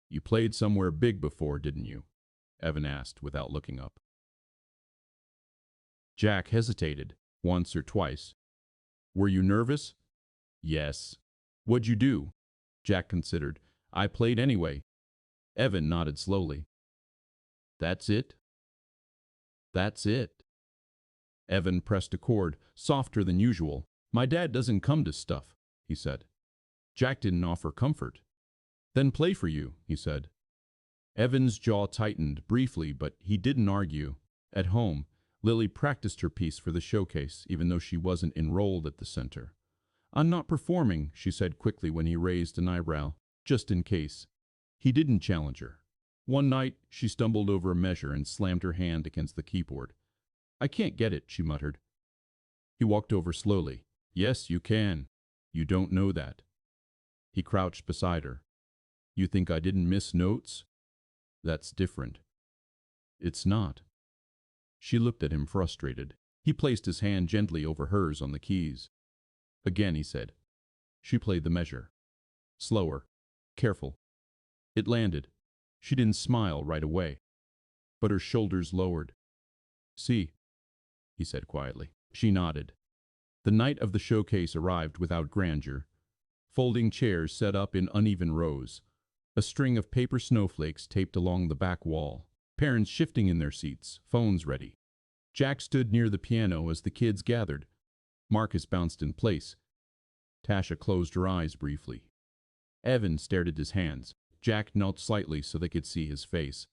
"You played somewhere big before, didn't you?" Evan asked without looking up. Jack hesitated, once or twice. "Were you nervous?" "Yes." "What'd you do?" Jack considered. "I played anyway." Evan nodded slowly. "That's it?" "That's it." Evan pressed a chord, softer than usual. "My dad doesn't come to stuff," he said. Jack didn't offer comfort. "Then play for you," he said. Evan's jaw tightened briefly, but he didn't argue. At home, Lily practiced her piece for the showcase, even though she wasn't enrolled at the center. "I'm not performing," she said quickly when he raised an eyebrow, just in case. He didn't challenge her. One night, she stumbled over a measure and slammed her hand against the keyboard. "I can't get it," she muttered. He walked over slowly. "Yes, you can. You don't know that." He crouched beside her. "You think I didn't miss notes? That's different." "It's not." She looked at him frustrated. He placed his hand gently over hers on the keys. "Again," he said. She played the measure. Slower. Careful. It landed. She didn't smile right away, but her shoulders lowered. "See," he said quietly. She nodded. The night of the showcase arrived without grandeur. Folding chairs set up in uneven rows. A string of paper snowflakes taped along the back wall. Parents shifting in their seats, phones ready. Jack stood near the piano as the kids gathered. Marcus bounced in place. Tasha closed her eyes briefly. Evan stared at his hands. Jack knelt slightly so they could see his face.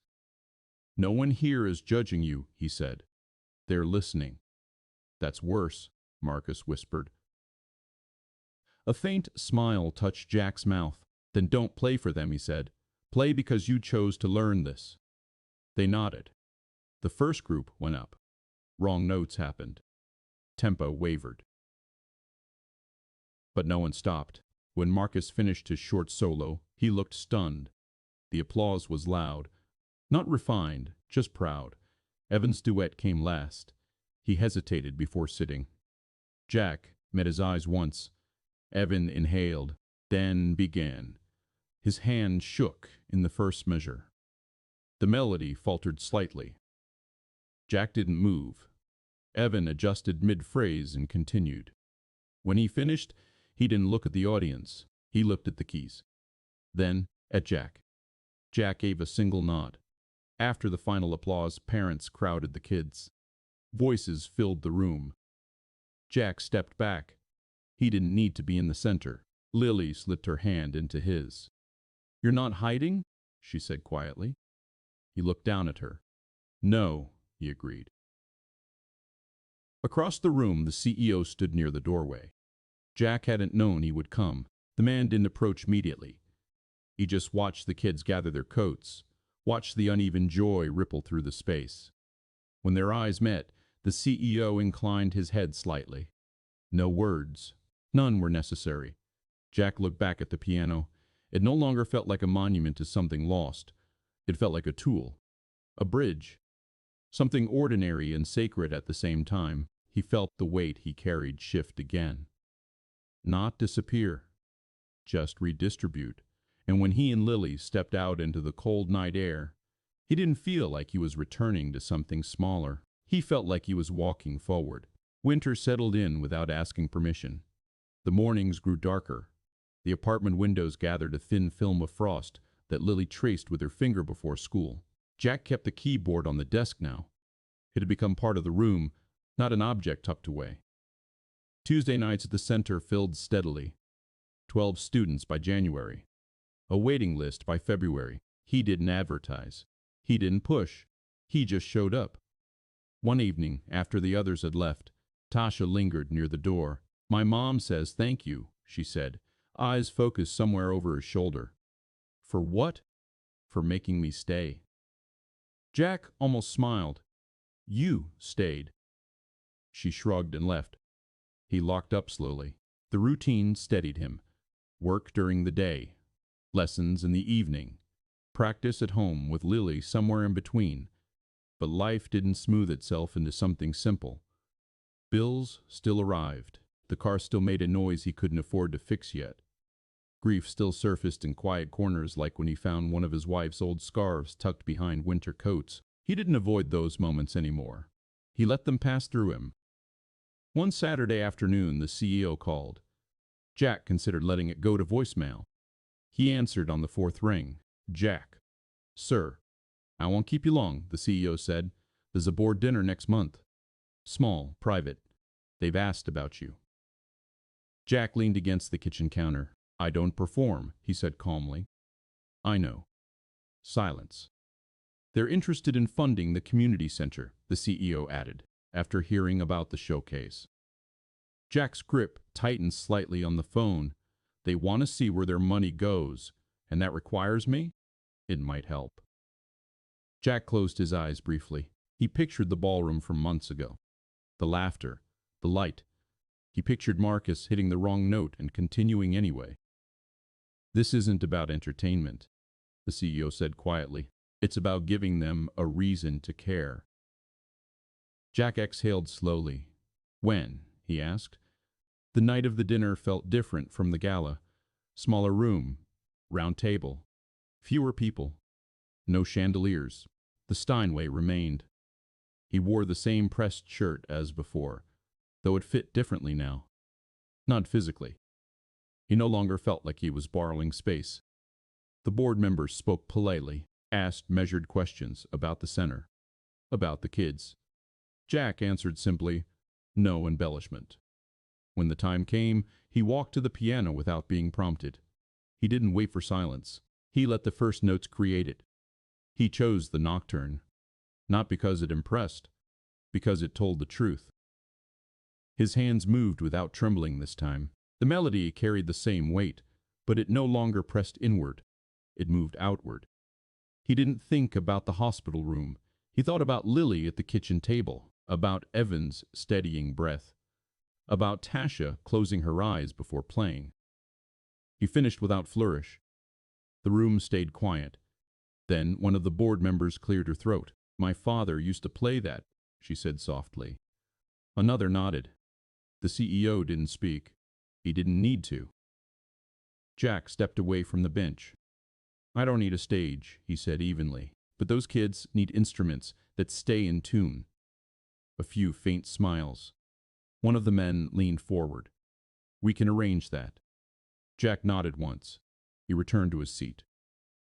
"No one here is judging you," he said. "They're listening." "That's worse," Marcus whispered. A faint smile touched Jack's mouth. "Then don't play for them," he said. "Play because you chose to learn this." They nodded. The first group went up. Wrong notes happened. Tempo wavered. But no one stopped. When Marcus finished his short solo, he looked stunned. The applause was loud. Not refined, just proud. Evan's duet came last. He hesitated before sitting. Jack met his eyes once. Evan inhaled, then began. His hand shook in the first measure. The melody faltered slightly. Jack didn't move. Evan adjusted mid-phrase and continued. When he finished, he didn't look at the audience. He looked at the keys. Then, at Jack. Jack gave a single nod. After the final applause, parents crowded the kids. Voices filled the room. Jack stepped back. He didn't need to be in the center. Lily slipped her hand into his. "You're not hiding?" she said quietly. He looked down at her. "No," he agreed. Across the room, the CEO stood near the doorway. Jack hadn't known he would come. The man didn't approach immediately. He just watched the kids gather their coats, watched the uneven joy ripple through the space. When their eyes met, the CEO inclined his head slightly. No words. None were necessary. Jack looked back at the piano. It no longer felt like a monument to something lost. It felt like a tool. A bridge. Something ordinary and sacred at the same time. He felt the weight he carried shift again. Not disappear. Just redistribute. And when he and Lily stepped out into the cold night air, he didn't feel like he was returning to something smaller. He felt like he was walking forward. Winter settled in without asking permission. The mornings grew darker. The apartment windows gathered a thin film of frost that Lily traced with her finger before school. Jack kept the keyboard on the desk now. It had become part of the room, not an object tucked away. Tuesday nights at the center filled steadily. 12 students by January. A waiting list by February. He didn't advertise. He didn't push. He just showed up. One evening, after the others had left, Tasha lingered near the door. "My mom says thank you," she said, eyes focused somewhere over his shoulder. "For what?" "For making me stay." Jack almost smiled. "You stayed." She shrugged and left. He locked up slowly. The routine steadied him. Work during the day. Lessons in the evening. Practice at home with Lily somewhere in between. But life didn't smooth itself into something simple. Bills still arrived. The car still made a noise he couldn't afford to fix yet. Grief still surfaced in quiet corners, like when he found one of his wife's old scarves tucked behind winter coats. He didn't avoid those moments anymore. He let them pass through him. One Saturday afternoon, the CEO called. Jack considered letting it go to voicemail. He answered on the fourth ring. "Jack." "Sir." "I won't keep you long," the CEO said. "There's a board dinner next month. Small, private. They've asked about you." Jack leaned against the kitchen counter. "I don't perform," he said calmly. "I know." Silence. They're interested in funding the community center, the CEO added, after hearing about the showcase. Jack's grip tightened slightly on the phone. They want to see where their money goes, and that requires me? It might help. Jack closed his eyes briefly. He pictured the ballroom from months ago. The laughter, the light. He pictured Marcus hitting the wrong note and continuing anyway. This isn't about entertainment, the CEO said quietly. It's about giving them a reason to care. Jack exhaled slowly. When? He asked. The night of the dinner felt different from the gala. Smaller room, round table, fewer people, no chandeliers. The Steinway remained. He wore the same pressed shirt as before, though it fit differently now. Not physically. He no longer felt like he was borrowing space. The board members spoke politely, asked measured questions about the center, about the kids. Jack answered simply, no embellishment. When the time came, he walked to the piano without being prompted. He didn't wait for silence. He let the first notes create it. He chose the nocturne, not because it impressed, because it told the truth. His hands moved without trembling this time. The melody carried the same weight, but it no longer pressed inward. It moved outward. He didn't think about the hospital room. He thought about Lily at the kitchen table, about Evan's steadying breath, about Tasha closing her eyes before playing. He finished without flourish. The room stayed quiet. Then one of the board members cleared her throat. My father used to play that, she said softly. Another nodded. The CEO didn't speak. He didn't need to. Jack stepped away from the bench. I don't need a stage, he said evenly, but those kids need instruments that stay in tune. A few faint smiles. One of the men leaned forward. We can arrange that. Jack nodded once. He returned to his seat.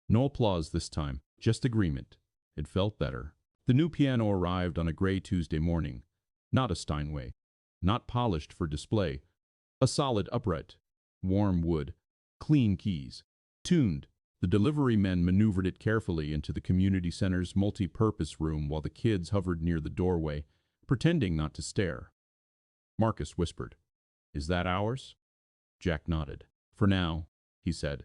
No applause this time, just agreement. It felt better. The new piano arrived on a gray Tuesday morning. Not a Steinway. Not polished for display. A solid upright. Warm wood. Clean keys. Tuned. The delivery men maneuvered it carefully into the community center's multi-purpose room while the kids hovered near the doorway, pretending not to stare. Marcus whispered, Is that ours? Jack nodded. For now, he said.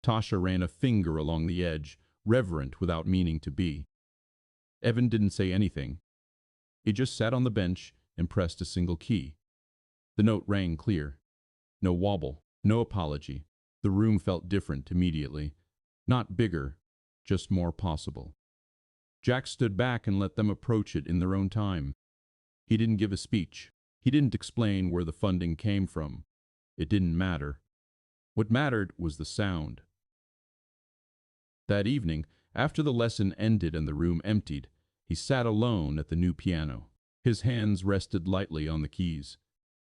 Tasha ran a finger along the edge, reverent without meaning to be. Evan didn't say anything. He just sat on the bench and pressed a single key. The note rang clear. No wobble, no apology. The room felt different immediately. Not bigger, just more possible. Jack stood back and let them approach it in their own time. He didn't give a speech. He didn't explain where the funding came from. It didn't matter. What mattered was the sound. That evening, after the lesson ended and the room emptied, he sat alone at the new piano. His hands rested lightly on the keys.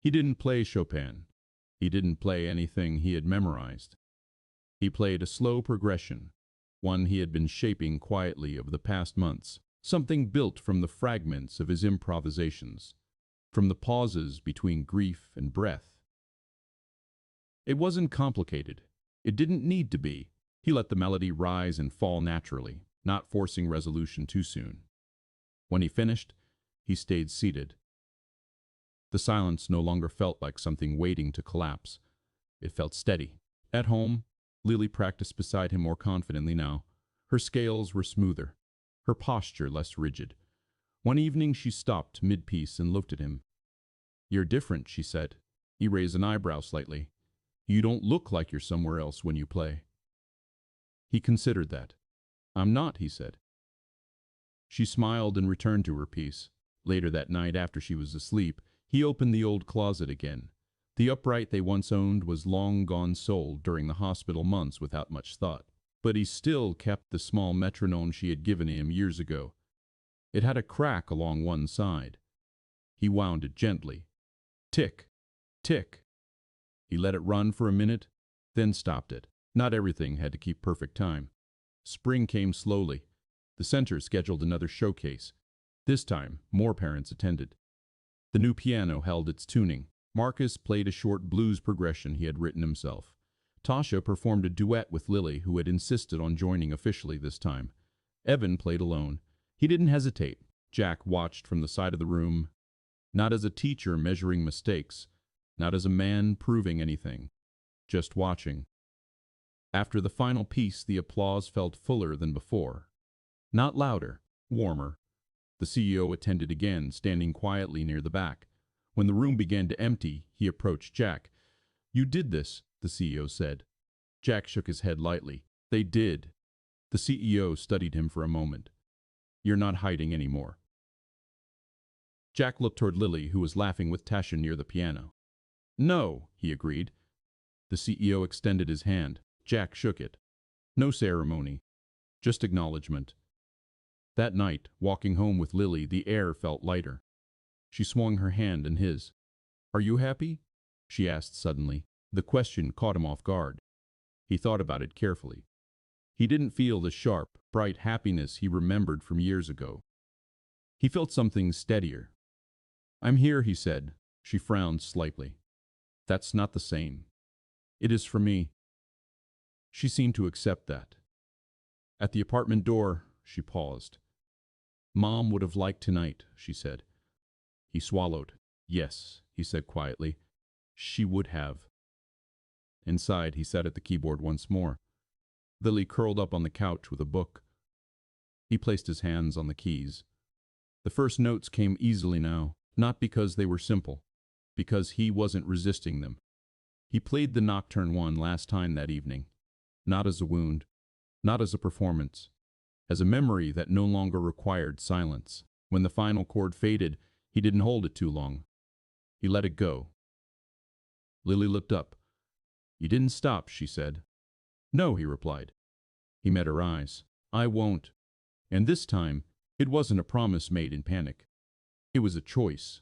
He didn't play Chopin. He didn't play anything he had memorized. He played a slow progression, one he had been shaping quietly over the past months, something built from the fragments of his improvisations, from the pauses between grief and breath. It wasn't complicated. It didn't need to be. He let the melody rise and fall naturally, not forcing resolution too soon. When he finished, he stayed seated. The silence no longer felt like something waiting to collapse. It felt steady. At home, Lily practiced beside him more confidently now. Her scales were smoother, her posture less rigid. One evening she stopped mid-piece and looked at him. You're different, she said. He raised an eyebrow slightly. You don't look like you're somewhere else when you play. He considered that. I'm not, he said. She smiled and returned to her piece. Later that night, after she was asleep, he opened the old closet again. The upright they once owned was long gone sold during the hospital months without much thought. But he still kept the small metronome she had given him years ago. It had a crack along one side. He wound it gently. Tick, tick. He let it run for a minute, then stopped it. Not everything had to keep perfect time. Spring came slowly. The center scheduled another showcase. This time, more parents attended. The new piano held its tuning. Marcus played a short blues progression he had written himself. Tasha performed a duet with Lily, who had insisted on joining officially this time. Evan played alone. He didn't hesitate. Jack watched from the side of the room, not as a teacher measuring mistakes, not as a man proving anything, just watching. After the final piece, the applause felt fuller than before. Not louder, warmer. The CEO attended again, standing quietly near the back. When the room began to empty, he approached Jack. "You did this," the CEO said. Jack shook his head lightly. "They did." The CEO studied him for a moment. "You're not hiding anymore." Jack looked toward Lily, who was laughing with Tasha near the piano. "No," he agreed. The CEO extended his hand. Jack shook it. No ceremony, just acknowledgement. That night, walking home with Lily, the air felt lighter. She swung her hand in his. "Are you happy?" she asked suddenly. The question caught him off guard. He thought about it carefully. He didn't feel the sharp, bright happiness he remembered from years ago. He felt something steadier. "I'm here," he said. She frowned slightly. "That's not the same." "It is for me." She seemed to accept that. At the apartment door, she paused. "Mom would have liked tonight," she said. He swallowed. "Yes," he said quietly. "She would have." Inside, he sat at the keyboard once more. Lily curled up on the couch with a book. He placed his hands on the keys. The first notes came easily now, not because they were simple, because he wasn't resisting them. He played the Nocturne one last time that evening, not as a wound, not as a performance, as a memory that no longer required silence. When the final chord faded, he didn't hold it too long. He let it go. Lily looked up. "You didn't stop," she said. "No," he replied. He met her eyes. "I won't." And this time, it wasn't a promise made in panic. It was a choice.